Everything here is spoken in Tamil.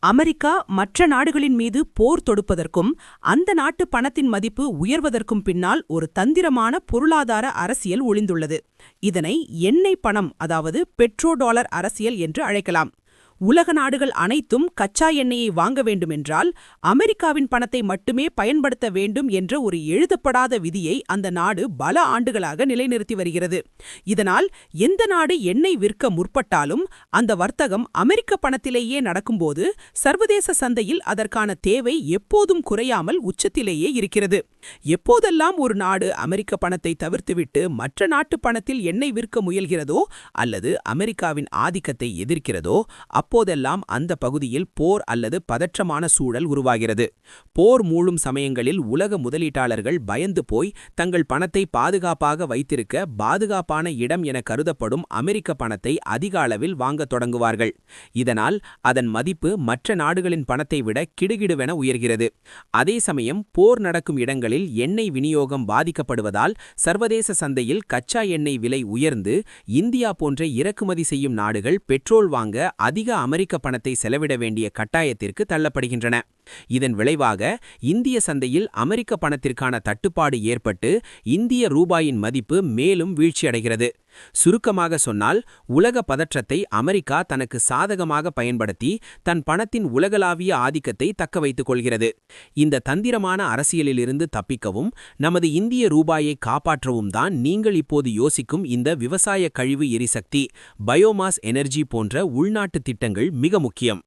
அமெரிக்கா மற்ற நாடுகளின் மீது போர் தொடுப்பதற்கும் அந்த நாட்டு பணத்தின் மதிப்பு உயர்வதற்கும் பின்னால் ஒரு தந்திரமான பொருளாதார அரசியல் ஒளிந்துள்ளது. இதனை எண்ணெய் பணம், அதாவது பெட்ரோ டாலர் அரசியல் என்று அழைக்கலாம். உலக நாடுகள் அனைத்தும் கச்சா எண்ணெயை வாங்க வேண்டுமென்றால் அமெரிக்காவின் பணத்தை மட்டுமே பயன்படுத்த வேண்டும் என்ற ஒரு எழுதப்படாத விதியை அந்த நாடு பல ஆண்டுகளாக நிலைநிறுத்தி வருகிறது. இதனால் எந்த நாடு எண்ணெய் விற்க முற்பட்டாலும் அந்த வர்த்தகம் அமெரிக்க பணத்திலேயே நடக்கும்போது சர்வதேச சந்தையில் அதற்கான தேவை எப்போதும் குறையாமல் உச்சத்திலேயே இருக்கிறது. எப்போதெல்லாம் ஒரு நாடு அமெரிக்க பணத்தை தவிர்த்துவிட்டு மற்ற நாட்டு பணத்தில் எண்ணெய் விற்க முயல்கிறதோ அல்லது அமெரிக்காவின் ஆதிக்கத்தை எதிர்க்கிறதோ அப்போதெல்லாம் அந்த பகுதியில் போர் அல்லது பதற்றமான சூழல் உருவாகிறது. போர் மூழும் சமயங்களில் உலக முதலீட்டாளர்கள் பயந்து போய் தங்கள் பணத்தை பாதுகாப்பாக வைத்திருக்க பாதுகாப்பான இடம் என கருதப்படும் அமெரிக்க பணத்தை அதிக அளவில் வாங்கத் தொடங்குவார்கள். இதனால் அதன் மதிப்பு மற்ற நாடுகளின் பணத்தை விட கிடுகிடுவென உயர்கிறது. அதே சமயம் போர் நடக்கும் இடங்களில் எண்ணெய் விநியோகம் பாதிக்கப்படுவதால் சர்வதேச சந்தையில் கச்சா எண்ணெய் விலை உயர்ந்து இந்தியா போன்ற இறக்குமதி செய்யும் நாடுகள் பெட்ரோல் வாங்க அதிக அமெரிக்க பணத்தை செலவிட வேண்டிய கட்டாயத்திற்கு தள்ளப்படுகின்றன. இதன் விளைவாக இந்திய சந்தையில் அமெரிக்க பணத்திற்கான தட்டுப்பாடு ஏற்பட்டு இந்திய ரூபாயின் மதிப்பு மேலும் வீழ்ச்சியடைகிறது. சுருக்கமாக சொன்னால், உலக பதற்றத்தை அமெரிக்கா தனக்கு சாதகமாக பயன்படுத்தி தன் பணத்தின் உலகளாவிய ஆதிக்கத்தை தக்க வைத்துக் கொள்கிறது. இந்த தந்திரமான அரசியலிலிருந்து தப்பிக்கவும் நமது இந்திய ரூபாயை காப்பாற்றவும் தான் நீங்கள் இப்போது யோசிக்கும் இந்த விவசாய கழிவு எரிசக்தி, பயோமாஸ் எனர்ஜி போன்ற உள்நாட்டு திட்டங்கள் மிக முக்கியம்.